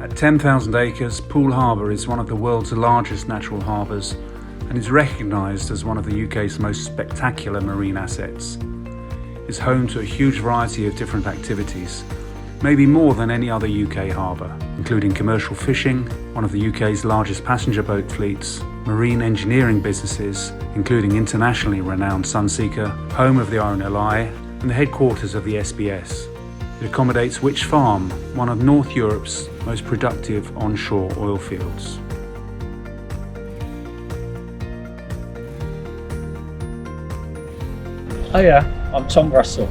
At 10,000 acres, Poole Harbour is one of the world's largest natural harbours and is recognised as one of the UK's most spectacular marine assets. It's home to a huge variety of different activities, maybe more than any other UK harbour, including commercial fishing, one of the UK's largest passenger boat fleets, marine engineering businesses, including internationally renowned Sunseeker, home of the RNLI, and the headquarters of the SBS. It accommodates Wytch Farm, one of North Europe's most productive onshore oil fields. Hiya, I'm Tom Russell.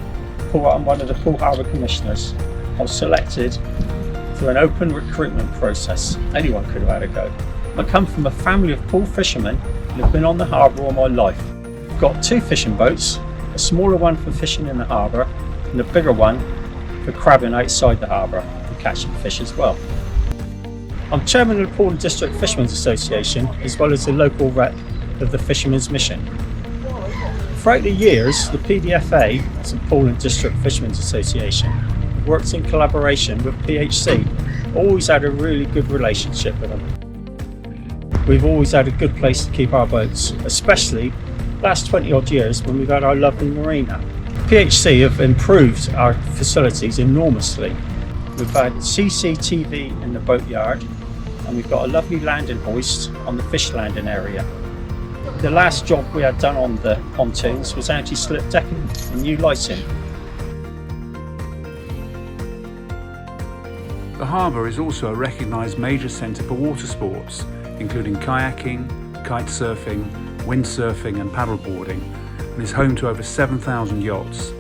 I'm one of the Poole Harbour Commissioners. I was selected through an open recruitment process. Anyone could have had a go. I come from a family of pool fishermen and have been on the harbour all my life. I've got 2 fishing boats, a smaller one for fishing in the harbour and a bigger one for crabbing outside the harbour and catching fish as well. I'm chairman of the Poole District Fishermen's Association as well as the local rep of the Fishermen's Mission. Throughout the years, the PDFA, that's the Poole District Fishermen's Association, works in collaboration with PHC. Always had a really good relationship with them. We've always had a good place to keep our boats, especially last 20 odd years when we've had our lovely marina. PHC have improved our facilities enormously. We've had CCTV in the boatyard and we've got a lovely landing hoist on the fish landing area. The last job we had done on the pontoons was anti-slip decking and new lighting. The harbour is also a recognised major centre for water sports, including kayaking, kite surfing, windsurfing and paddleboarding, and is home to over 7,000 yachts,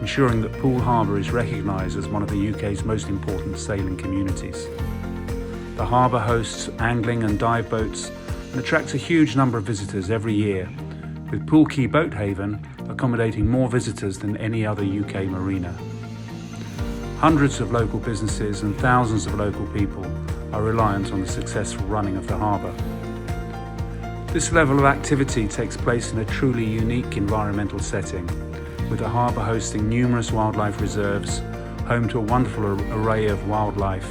ensuring that Poole Harbour is recognised as one of the UK's most important sailing communities. The harbour hosts angling and dive boats and attracts a huge number of visitors every year, with Poole Quay Boat Haven accommodating more visitors than any other UK marina. Hundreds of local businesses and thousands of local people are reliant on the successful running of the harbour. This level of activity takes place in a truly unique environmental setting, with the harbour hosting numerous wildlife reserves, home to a wonderful array of wildlife,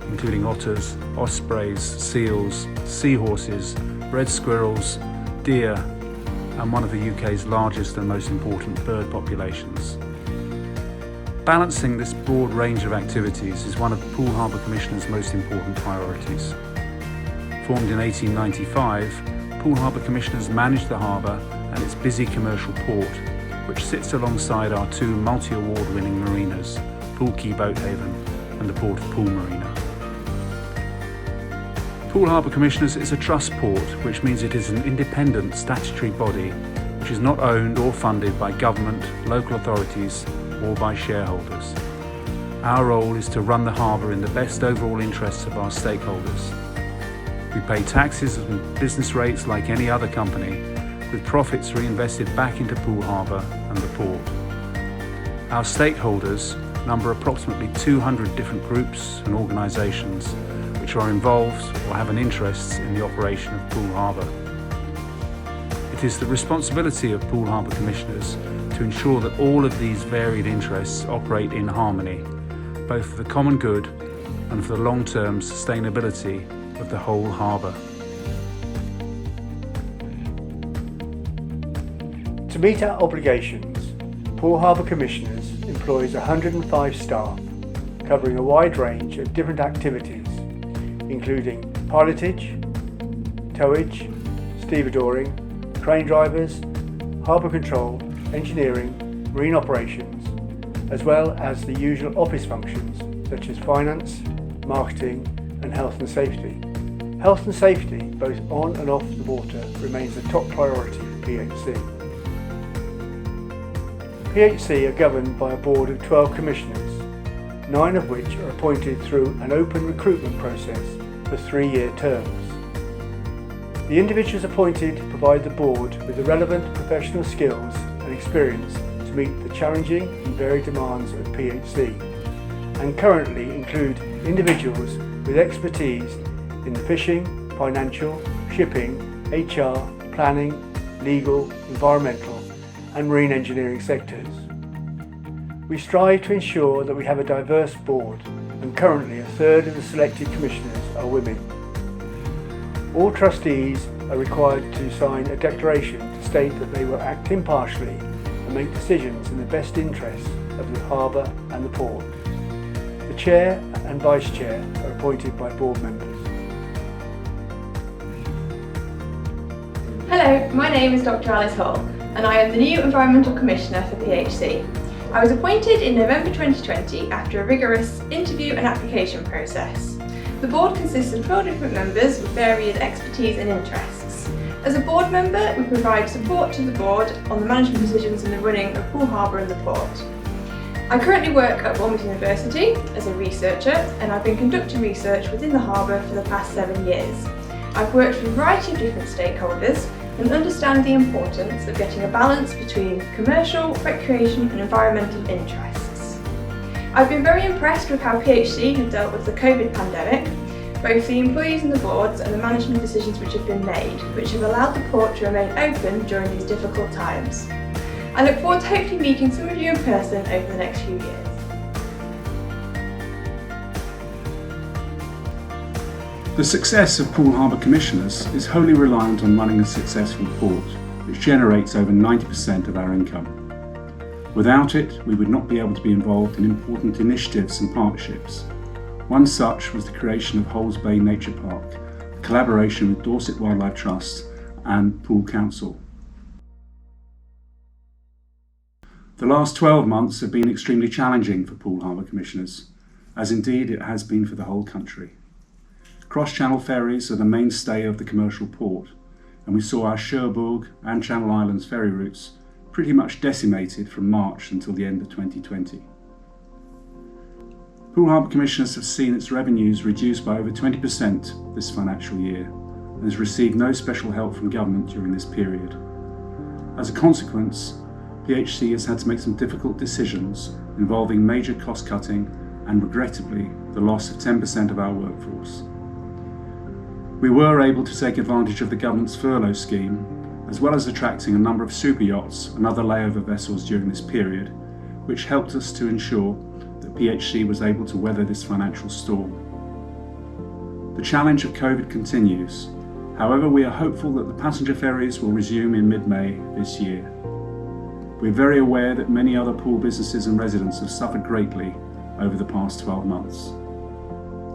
including otters, ospreys, seals, seahorses, red squirrels, deer, and one of the UK's largest and most important bird populations. Balancing this broad range of activities is one of the Poole Harbour Commissioners' most important priorities. Formed in 1895, Poole Harbour Commissioners manage the harbour and its busy commercial port, which sits alongside our 2 multi-award-winning marinas, Poole Quay Boat Haven and the Port of Poole Marina. Poole Harbour Commissioners is a trust port, which means it is an independent statutory body which is not owned or funded by government, local authorities or by shareholders. Our role is to run the harbour in the best overall interests of our stakeholders. We pay taxes and business rates like any other company, with profits reinvested back into Poole Harbour and the port. Our stakeholders number approximately 200 different groups and organisations which are involved or have an interest in the operation of Poole Harbour. It is the responsibility of Poole Harbour Commissioners to ensure that all of these varied interests operate in harmony, both for the common good and for the long-term sustainability of the whole harbour. To meet our obligations, Poole Harbour Commissioners employs 105 staff, covering a wide range of different activities, including pilotage, towage, stevedoring, crane drivers, harbour control, engineering, marine operations, as well as the usual office functions such as finance, marketing and health and safety. Health and safety, both on and off the water, remains a top priority for PHC. PHC are governed by a board of 12 commissioners, 9 of which are appointed through an open recruitment process for 3-year terms. The individuals appointed provide the board with the relevant professional skills and experience to meet the challenging and varied demands of PHC, and currently include individuals with expertise in the fishing, financial, shipping, HR, planning, legal, environmental and marine engineering sectors. We strive to ensure that we have a diverse board and currently a third of the selected commissioners are women. All trustees are required to sign a declaration to state that they will act impartially and make decisions in the best interests of the harbour and the port. The chair and vice chair are appointed by board members. Hello, my name is Dr. Alice Hall and I am the new Environmental Commissioner for PHC. I was appointed in November 2020 after a rigorous interview and application process. The board consists of 12 different members with varied expertise and interests. As a board member, we provide support to the board on the management decisions in the running of Poole Harbour and the port. I currently work at Bournemouth University as a researcher and I've been conducting research within the harbour for the past 7 years. I've worked with a variety of different stakeholders and understand the importance of getting a balance between commercial, recreation and environmental interests. I've been very impressed with how PHC have dealt with the COVID pandemic, both the employees and the boards and the management decisions which have been made, which have allowed the port to remain open during these difficult times. I look forward to hopefully meeting some of you in person over the next few years. The success of Poole Harbour Commissioners is wholly reliant on running a successful port, which generates over 90% of our income. Without it, we would not be able to be involved in important initiatives and partnerships. One such was the creation of Holes Bay Nature Park, a collaboration with Dorset Wildlife Trust and Poole Council. The last 12 months have been extremely challenging for Poole Harbour Commissioners, as indeed it has been for the whole country. Cross-channel ferries are the mainstay of the commercial port, and we saw our Cherbourg and Channel Islands ferry routes pretty much decimated from March until the end of 2020. Poole Harbour Commissioners have seen its revenues reduced by over 20% this financial year and has received no special help from government during this period. As a consequence, PHC has had to make some difficult decisions involving major cost cutting and, regrettably, the loss of 10% of our workforce. We were able to take advantage of the government's furlough scheme, as well as attracting a number of super yachts and other layover vessels during this period, which helped us to ensure that PHC was able to weather this financial storm. The challenge of COVID continues. However, we are hopeful that the passenger ferries will resume in mid-May this year. We're very aware that many other pool businesses and residents have suffered greatly over the past 12 months.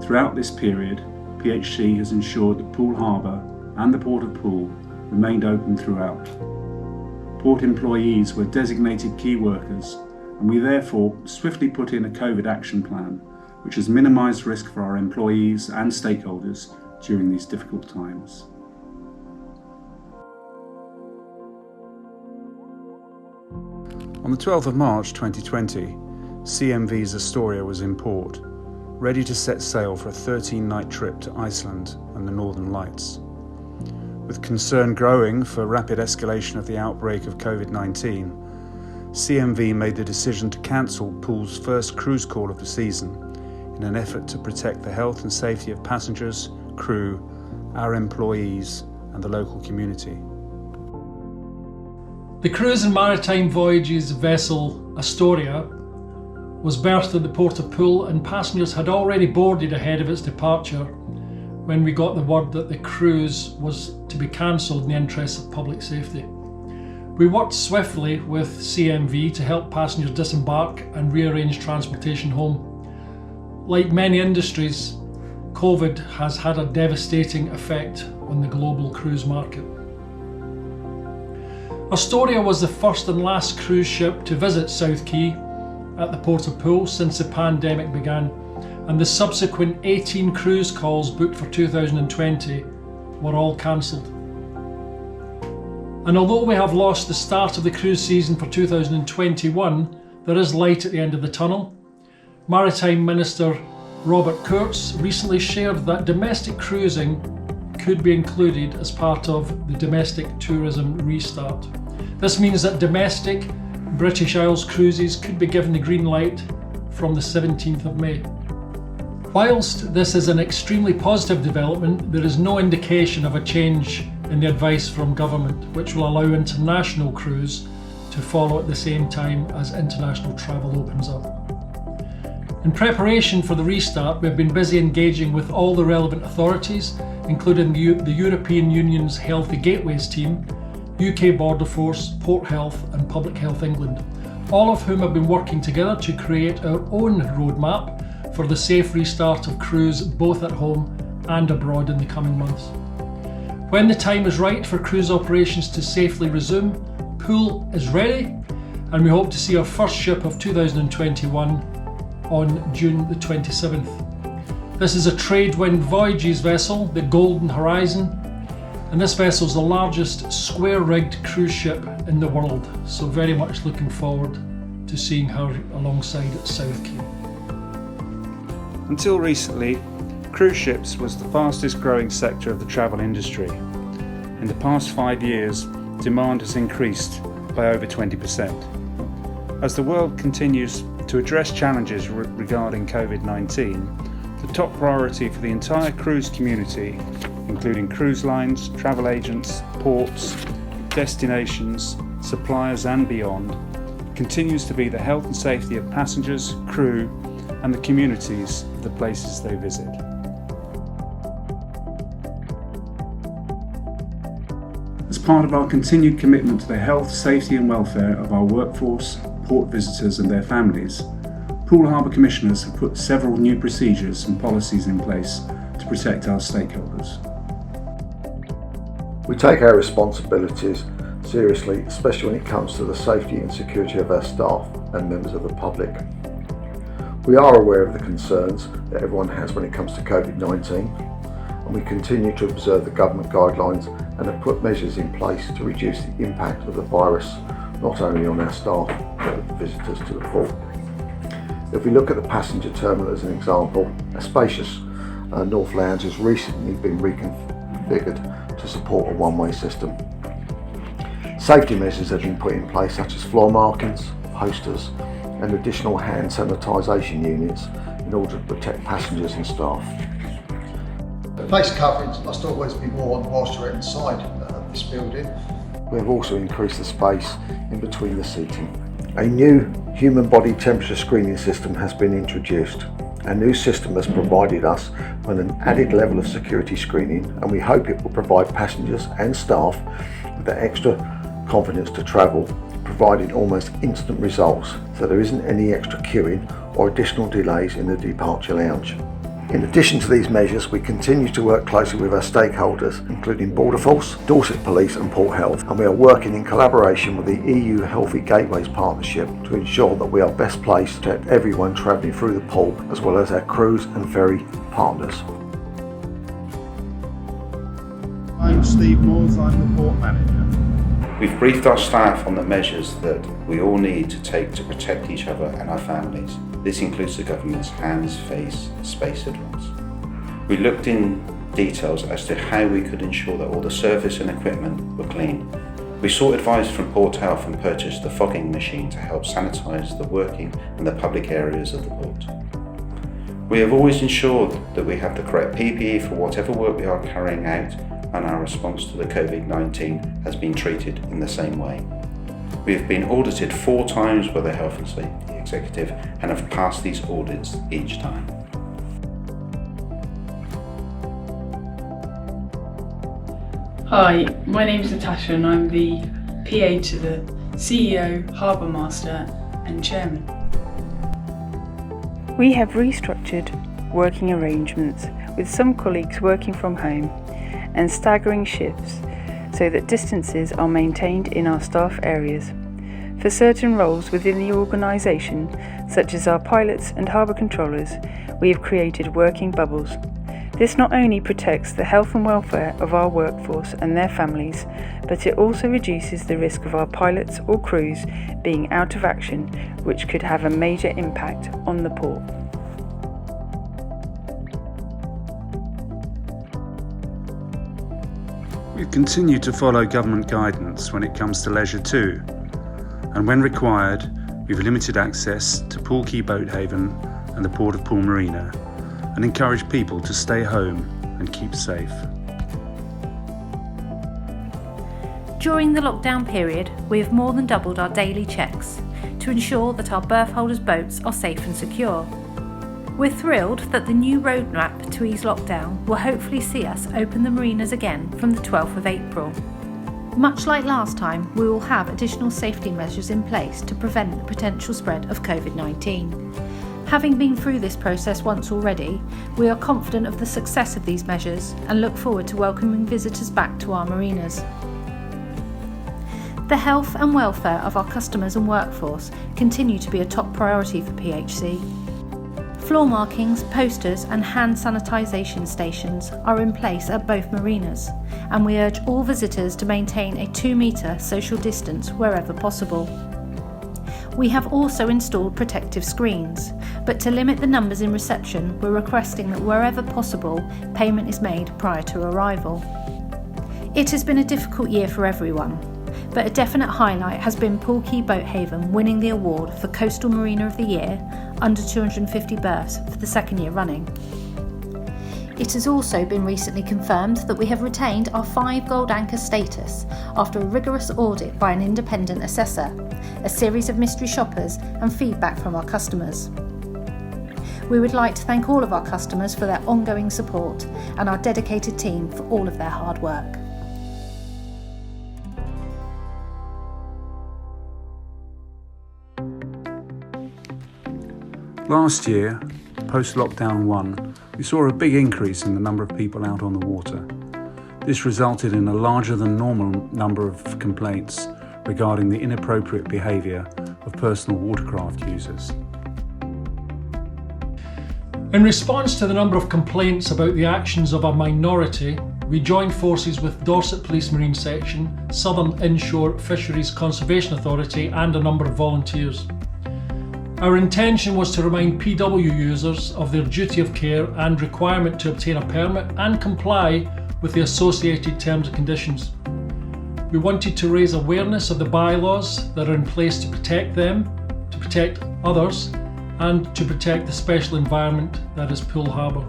Throughout this period, PHC has ensured that Poole Harbour and the Port of Poole remained open throughout. Port employees were designated key workers, and we therefore swiftly put in a COVID action plan, which has minimised risk for our employees and stakeholders during these difficult times. On the 12th of March 2020, CMV's Astoria was in port, ready to set sail for a 13-night trip to Iceland and the Northern Lights. With concern growing for rapid escalation of the outbreak of COVID-19, CMV made the decision to cancel Poole's first cruise call of the season in an effort to protect the health and safety of passengers, crew, our employees and the local community. The cruise and maritime voyages vessel Astoria was berthed at the Port of Poole, and passengers had already boarded ahead of its departure when we got the word that the cruise was to be cancelled in the interests of public safety. We worked swiftly with CMV to help passengers disembark and rearrange transportation home. Like many industries, COVID has had a devastating effect on the global cruise market. Astoria was the first and last cruise ship to visit South Quay at the Port of Poole since the pandemic began, and the subsequent 18 cruise calls booked for 2020 were all cancelled. And although we have lost the start of the cruise season for 2021, there is light at the end of the tunnel. Maritime Minister Robert Kurtz recently shared that domestic cruising could be included as part of the domestic tourism restart. This means that domestic British Isles cruises could be given the green light from the 17th of May. Whilst this is an extremely positive development, there is no indication of a change in the advice from government, which will allow international cruise to follow at the same time as international travel opens up. In preparation for the restart, we have been busy engaging with all the relevant authorities, including the European Union's Healthy Gateways team, UK Border Force, Port Health and Public Health England, all of whom have been working together to create our own roadmap for the safe restart of cruise both at home and abroad in the coming months. When the time is right for cruise operations to safely resume, Poole is ready, and we hope to see our first ship of 2021 on June the 27th. This is a Tradewind Voyages vessel, the Golden Horizon, and this vessel is the largest square-rigged cruise ship in the world, so very much looking forward to seeing her alongside at South Quay. Until recently, cruise ships was the fastest growing sector of the travel industry. In the past 5 years, demand has increased by over 20%. As the world continues to address challenges regarding COVID-19, the top priority for the entire cruise community, including cruise lines, travel agents, ports, destinations, suppliers and beyond, continues to be the health and safety of passengers, crew and the communities of the places they visit. As part of our continued commitment to the health, safety and welfare of our workforce, port visitors and their families, Poole Harbour Commissioners have put several new procedures and policies in place to protect our stakeholders. We take our responsibilities seriously, especially when it comes to the safety and security of our staff and members of the public. We are aware of the concerns that everyone has when it comes to COVID-19, and we continue to observe the government guidelines and have put measures in place to reduce the impact of the virus, not only on our staff but visitors to the port. If we look at the passenger terminal as an example, a spacious North Lounge has recently been reconfigured to support a one-way system. Safety measures have been put in place such as floor markings, posters and additional hand sanitisation units in order to protect passengers and staff. The face coverings must always be worn whilst you're inside this building. We have also increased the space in between the seating. A new human body temperature screening system has been introduced. Our new system has provided us with an added level of security screening, and we hope it will provide passengers and staff with the extra confidence to travel, providing almost instant results so there isn't any extra queuing or additional delays in the departure lounge. In addition to these measures, we continue to work closely with our stakeholders, including Border Force, Dorset Police and Port Health, and we are working in collaboration with the EU Healthy Gateways Partnership to ensure that we are best placed to protect everyone travelling through the Poole, as well as our cruise and ferry partners. I'm Steve Moores, I'm the Port Manager. We've briefed our staff on the measures that we all need to take to protect each other and our families. This includes the government's hands, face, space advice. We looked in details as to how we could ensure that all the surface and equipment were clean. We sought advice from Port Health and purchased the fogging machine to help sanitise the working and the public areas of the port. We have always ensured that we have the correct PPE for whatever work we are carrying out, and our response to the COVID-19 has been treated in the same way. We have been audited 4 times by the Health and Safety Executive and have passed these audits each time. Hi, my name is Natasha and I'm the PA to the CEO, Harbour Master and Chairman. We have restructured working arrangements with some colleagues working from home and staggering shifts so that distances are maintained in our staff areas. For certain roles within the organisation, such as our pilots and harbour controllers, we have created working bubbles. This not only protects the health and welfare of our workforce and their families, but it also reduces the risk of our pilots or crews being out of action, which could have a major impact on the port. We've continued to follow government guidance when it comes to leisure too, and when required, we've limited access to Poole Quay Boat Haven and the Port of Poole Marina, and encourage people to stay home and keep safe. During the lockdown period, we have more than doubled our daily checks to ensure that our berth holders' boats are safe and secure. We're thrilled that the new roadmap to ease lockdown will hopefully see us open the marinas again from the 12th of April. Much like last time, we will have additional safety measures in place to prevent the potential spread of COVID-19. Having been through this process once already, we are confident of the success of these measures and look forward to welcoming visitors back to our marinas. The health and welfare of our customers and workforce continue to be a top priority for PHC. Floor markings, posters and hand sanitisation stations are in place at both marinas, and we urge all visitors to maintain a 2-metre social distance wherever possible. We have also installed protective screens, but to limit the numbers in reception, we're requesting that wherever possible, payment is made prior to arrival. It has been a difficult year for everyone, but a definite highlight has been Poole Quay Boathaven winning the award for Coastal Marina of the Year under 250 berths for the second year running. It has also been recently confirmed that we have retained our 5 gold anchor status after a rigorous audit by an independent assessor, a series of mystery shoppers and feedback from our customers. We would like to thank all of our customers for their ongoing support and our dedicated team for all of their hard work. Last year, post-lockdown 1, we saw a big increase in the number of people out on the water. This resulted in a larger than normal number of complaints regarding the inappropriate behaviour of personal watercraft users. In response to the number of complaints about the actions of a minority, we joined forces with Dorset Police Marine Section, Southern Inshore Fisheries Conservation Authority and a number of volunteers. Our intention was to remind PW users of their duty of care and requirement to obtain a permit and comply with the associated terms and conditions. We wanted to raise awareness of the bylaws that are in place to protect them, to protect others, and to protect the special environment that is Poole Harbour.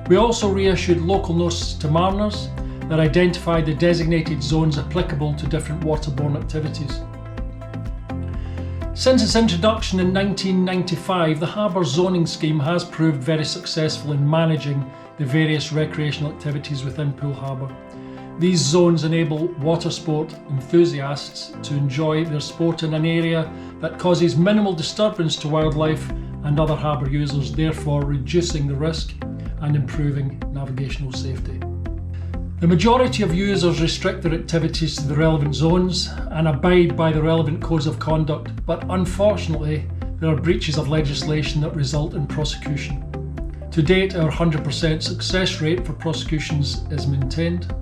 We also reissued local notices to mariners that identified the designated zones applicable to different waterborne activities. Since its introduction in 1995, the Harbour zoning scheme has proved very successful in managing the various recreational activities within Poole Harbour. These zones enable water sport enthusiasts to enjoy their sport in an area that causes minimal disturbance to wildlife and other harbour users, therefore reducing the risk and improving navigational safety. The majority of users restrict their activities to the relevant zones and abide by the relevant codes of conduct, but unfortunately there are breaches of legislation that result in prosecution. To date, our 100% success rate for prosecutions is maintained.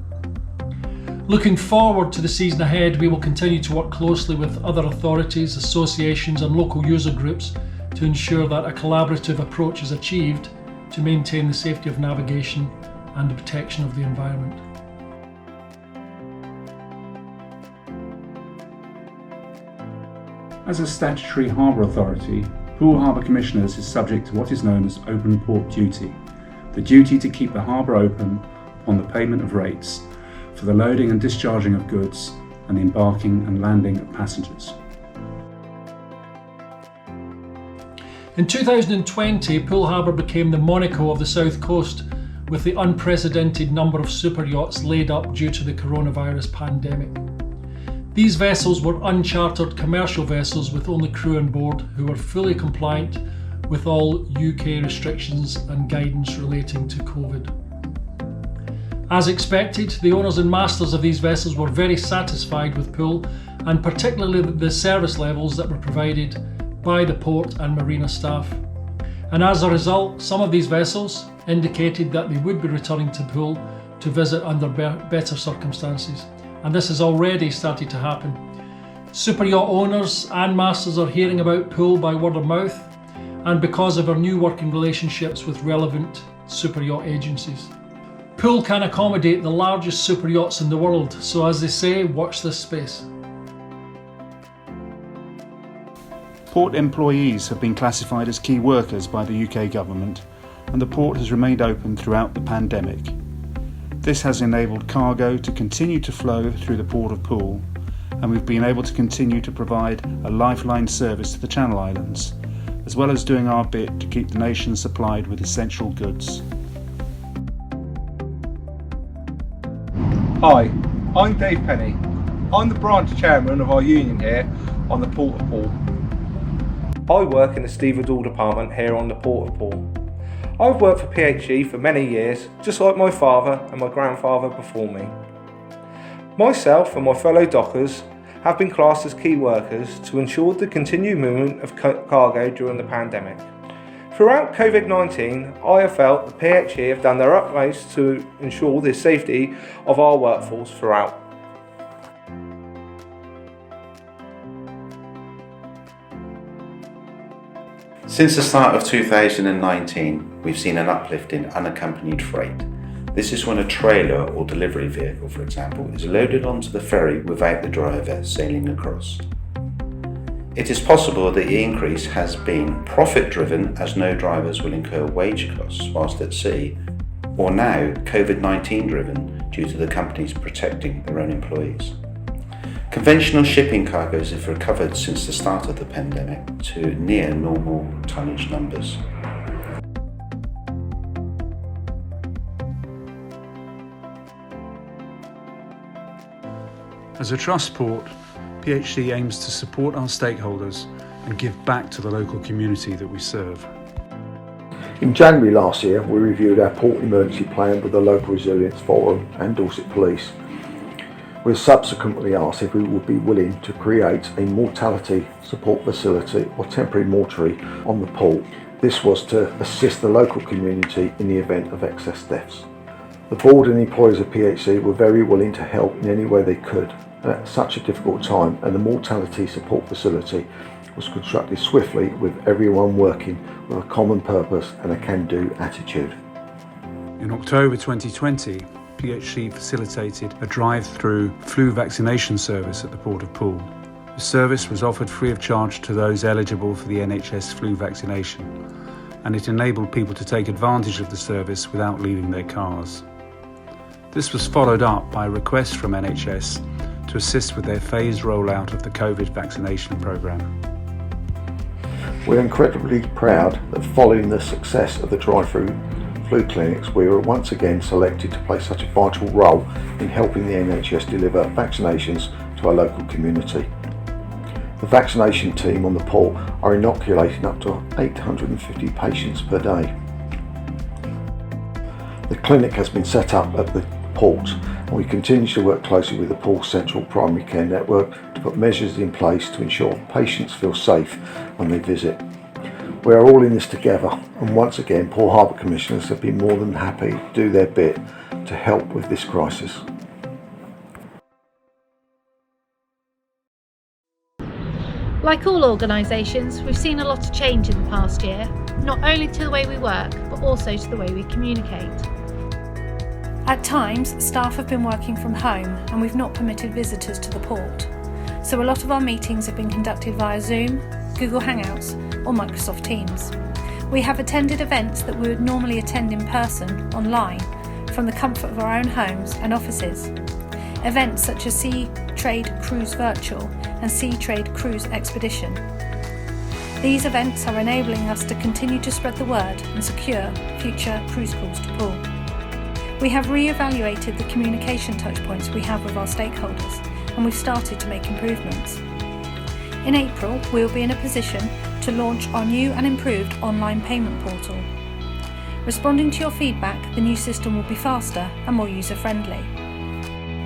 Looking forward to the season ahead, we will continue to work closely with other authorities, associations and local user groups to ensure that a collaborative approach is achieved to maintain the safety of navigation and the protection of the environment. As a statutory harbour authority, Poole Harbour Commissioners is subject to what is known as open port duty, the duty to keep the harbour open upon the payment of rates for the loading and discharging of goods and the embarking and landing of passengers. In 2020, Poole Harbour became the Monaco of the South Coast, with the unprecedented number of super yachts laid up due to the coronavirus pandemic. These vessels were unchartered commercial vessels with only crew on board who were fully compliant with all UK restrictions and guidance relating to COVID. As expected, the owners and masters of these vessels were very satisfied with Poole, and particularly the service levels that were provided by the port and marina staff. And as a result, some of these vessels indicated that they would be returning to Poole to visit under better circumstances, and this has already started to happen. Super yacht owners and masters are hearing about Poole by word of mouth and because of our new working relationships with relevant super yacht agencies. Poole can accommodate the largest super yachts in the world, so as they say, watch this space. Port employees have been classified as key workers by the UK government, and the port has remained open throughout the pandemic. This has enabled cargo to continue to flow through the Port of Poole, and we've been able to continue to provide a lifeline service to the Channel Islands, as well as doing our bit to keep the nation supplied with essential goods. Hi, I'm Dave Penny. I'm the branch chairman of our union here on the Port of Poole. I work in the stevedore department here on the Port of Poole. I've worked for PHE for many years, just like my father and my grandfather before me. Myself and my fellow dockers have been classed as key workers to ensure the continued movement of cargo during the pandemic. Throughout COVID-19, I have felt the PHE have done their utmost to ensure the safety of our workforce throughout. Since the start of 2019, we've seen an uplift in unaccompanied freight. This is when a trailer or delivery vehicle, for example, is loaded onto the ferry without the driver sailing across. It is possible that the increase has been profit-driven, as no drivers will incur wage costs whilst at sea, or now COVID-19 driven due to the companies protecting their own employees. Conventional shipping cargoes have recovered since the start of the pandemic to near normal tonnage numbers. As a trust port, PHC aims to support our stakeholders and give back to the local community that we serve. In January last year, we reviewed our port emergency plan with the Local Resilience Forum and Dorset Police. We were subsequently asked if we would be willing to create a mortality support facility or temporary mortuary on the port. This was to assist the local community in the event of excess deaths. The board and employees of PHC were very willing to help in any way they could at such a difficult time, and the mortality support facility was constructed swiftly with everyone working with a common purpose and a can-do attitude. In October 2020, PHC facilitated a drive-through flu vaccination service at the Port of Poole. The service was offered free of charge to those eligible for the NHS flu vaccination, and it enabled people to take advantage of the service without leaving their cars. This was followed up by requests from NHS to assist with their phased rollout of the COVID vaccination programme. We're incredibly proud that following the success of the drive-through flu clinics, we were once again selected to play such a vital role in helping the NHS deliver vaccinations to our local community. The vaccination team on the port are inoculating up to 850 patients per day. The clinic has been set up at the port, and we continue to work closely with the Poole Central Primary Care Network to put measures in place to ensure patients feel safe when they visit. We are all in this together, and once again Poole Harbour Commissioners have been more than happy to do their bit to help with this crisis. Like all organisations, we've seen a lot of change in the past year, not only to the way we work, but also to the way we communicate. At times, staff have been working from home and we've not permitted visitors to the port. So a lot of our meetings have been conducted via Zoom, Google Hangouts or Microsoft Teams. We have attended events that we would normally attend in person, online, from the comfort of our own homes and offices. Events such as Sea Trade Cruise Virtual and Sea Trade Cruise Expedition. These events are enabling us to continue to spread the word and secure future cruise calls to Poole. We have re-evaluated the communication touchpoints we have with our stakeholders, and we've started to make improvements. In April, we will be in a position to launch our new and improved online payment portal. Responding to your feedback, the new system will be faster and more user-friendly.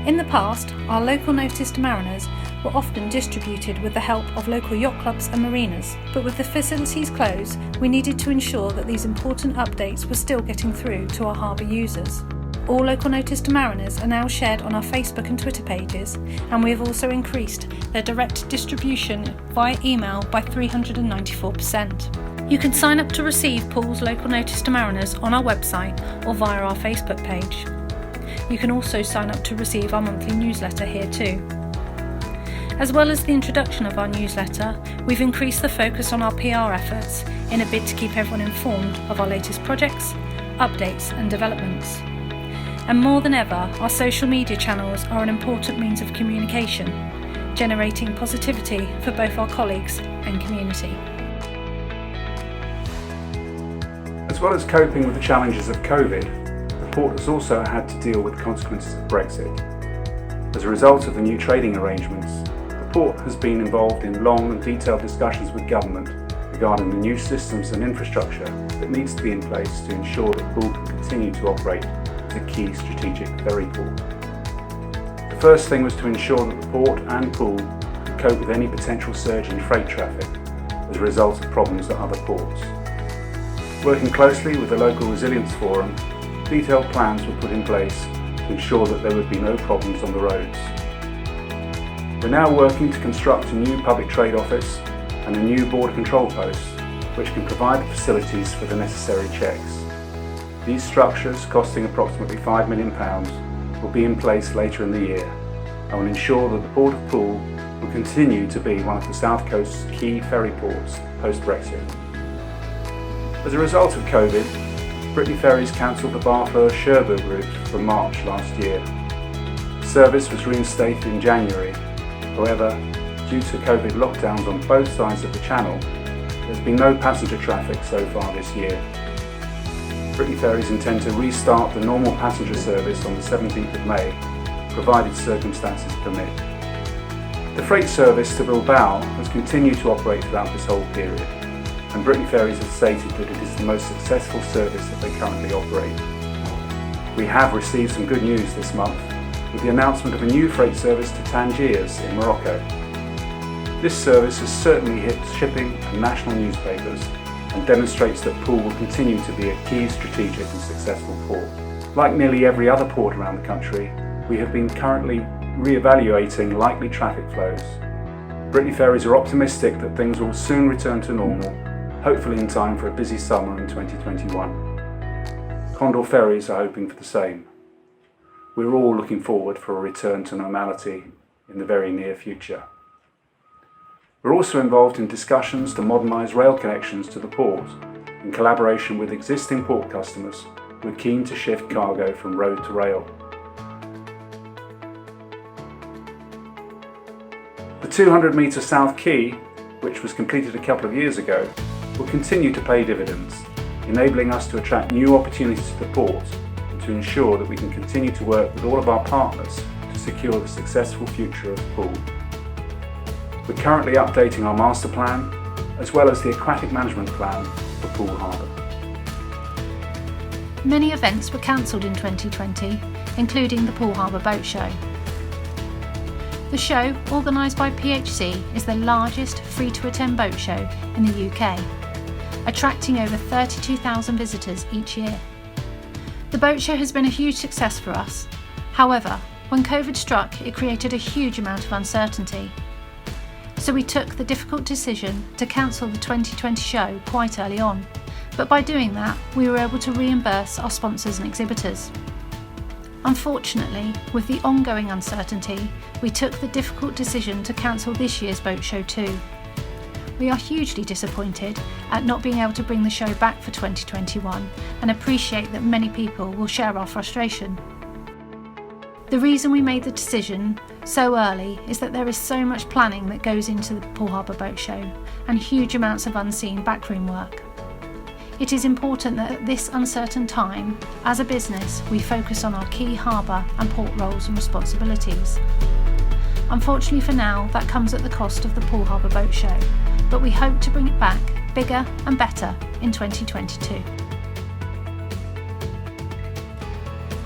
In the past, our local notice to mariners were often distributed with the help of local yacht clubs and marinas, but with the facilities closed, we needed to ensure that these important updates were still getting through to our harbour users. All local notice to mariners are now shared on our Facebook and Twitter pages, and we have also increased their direct distribution via email by 394%. You can sign up to receive Poole's local notice to mariners on our website or via our Facebook page. You can also sign up to receive our monthly newsletter here too. As well as the introduction of our newsletter, we've increased the focus on our PR efforts in a bid to keep everyone informed of our latest projects, updates and developments. And more than ever, our social media channels are an important means of communication, generating positivity for both our colleagues and community. As well as coping with the challenges of COVID, the port has also had to deal with the consequences of Brexit. As a result of the new trading arrangements, the port has been involved in long and detailed discussions with government regarding the new systems and infrastructure that needs to be in place to ensure that Poole can continue to operate as a key strategic ferry port. The first thing was to ensure that the port and Poole could cope with any potential surge in freight traffic as a result of problems at other ports. Working closely with the local resilience forum, detailed plans were put in place to ensure that there would be no problems on the roads. We're now working to construct a new public trade office and a new border control post which can provide the facilities for the necessary checks. These structures, costing approximately £5 million, will be in place later in the year and will ensure that the Port of Poole will continue to be one of the South Coast's key ferry ports post-Brexit. As a result of COVID, Brittany Ferries cancelled the Barfleur-Cherbourg route from March last year. Service was reinstated in January. However, due to COVID lockdowns on both sides of the channel, there's been no passenger traffic so far this year. Brittany Ferries intend to restart the normal passenger service on the 17th of May, provided circumstances permit. The freight service to Bilbao has continued to operate throughout this whole period, and Brittany Ferries has stated that it is the most successful service that they currently operate. We have received some good news this month with the announcement of a new freight service to Tangiers in Morocco. This service has certainly hit shipping and national newspapers and demonstrates that Poole will continue to be a key strategic and successful port. Like nearly every other port around the country, we have been currently re-evaluating likely traffic flows. Brittany Ferries are optimistic that things will soon return to normal, hopefully in time for a busy summer in 2021. Condor Ferries are hoping for the same. We're all looking forward for a return to normality in the very near future. We're also involved in discussions to modernise rail connections to the port in collaboration with existing port customers who are keen to shift cargo from road to rail. The 200-metre South Quay, which was completed a couple of years ago, will continue to pay dividends, enabling us to attract new opportunities to the port and to ensure that we can continue to work with all of our partners to secure the successful future of Poole. We're currently updating our master plan, as well as the aquatic management plan for Poole Harbour. Many events were cancelled in 2020, including the Poole Harbour Boat Show. The show, organised by PHC, is the largest free-to-attend boat show in the UK, attracting over 32,000 visitors each year. The boat show has been a huge success for us. However, when COVID struck, it created a huge amount of uncertainty. So we took the difficult decision to cancel the 2020 show quite early on, but by doing that, we were able to reimburse our sponsors and exhibitors. Unfortunately, with the ongoing uncertainty, we took the difficult decision to cancel this year's boat show too. We are hugely disappointed at not being able to bring the show back for 2021 and appreciate that many people will share our frustration. The reason we made the decision so early is that there is so much planning that goes into the Poole Harbour Boat Show and huge amounts of unseen backroom work. It is important that at this uncertain time, as a business, we focus on our key harbour and port roles and responsibilities. Unfortunately for now, that comes at the cost of the Poole Harbour Boat Show, but we hope to bring it back bigger and better in 2022.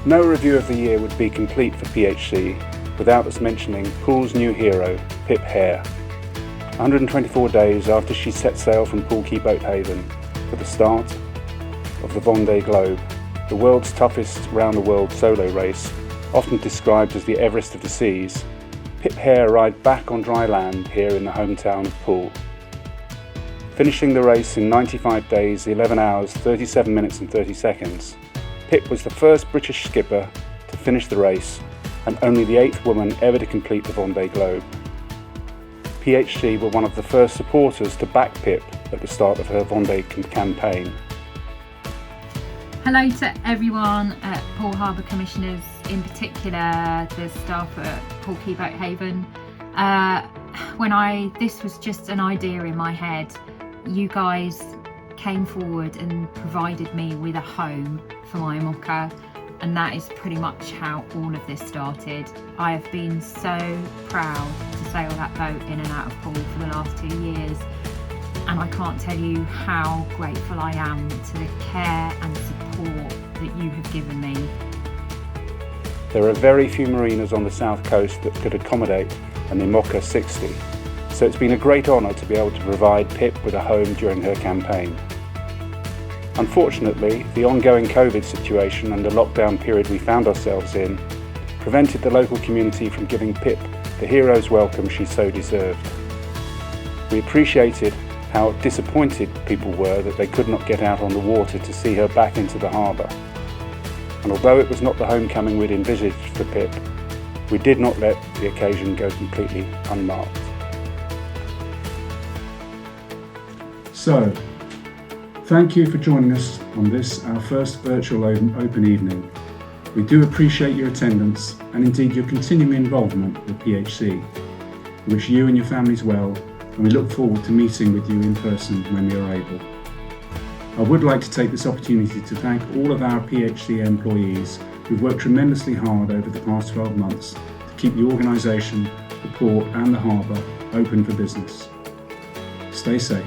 No review of the year would be complete for PHC without us mentioning Poole's new hero, Pip Hair. 124 days after she set sail from Poole Quay Boat Haven for the start of the Vendée Globe, the world's toughest round-the-world solo race, often described as the Everest of the seas, Pip Hair arrived back on dry land here in the hometown of Poole. Finishing the race in 95 days, 11 hours, 37 minutes and 30 seconds, Pip was the first British skipper to finish the race and only the 8th woman ever to complete the Vendée Globe. PHC were one of the first supporters to back Pip at the start of her Vendée campaign. Hello to everyone at Poole Harbour Commissioners, in particular the staff at Poole Quay Boat Haven. This was just an idea in my head. You guys came forward and provided me with a home for my mocha, and that is pretty much how all of this started. I have been so proud to sail that boat in and out of Poole for the last 2 years, and I can't tell you how grateful I am to the care and support that you have given me. There are very few marinas on the south coast that could accommodate an IMOCA 60, so it's been a great honour to be able to provide Pip with a home during her campaign. Unfortunately, the ongoing COVID situation and the lockdown period we found ourselves in prevented the local community from giving Pip the hero's welcome she so deserved. We appreciated how disappointed people were that they could not get out on the water to see her back into the harbour. And although it was not the homecoming we'd envisaged for Pip, we did not let the occasion go completely unmarked. So, thank you for joining us on this, our first virtual open evening. We do appreciate your attendance and indeed your continuing involvement with PHC. We wish you and your families well, and we look forward to meeting with you in person when we are able. I would like to take this opportunity to thank all of our PHC employees who've worked tremendously hard over the past 12 months to keep the organisation, the port and the harbour open for business. Stay safe.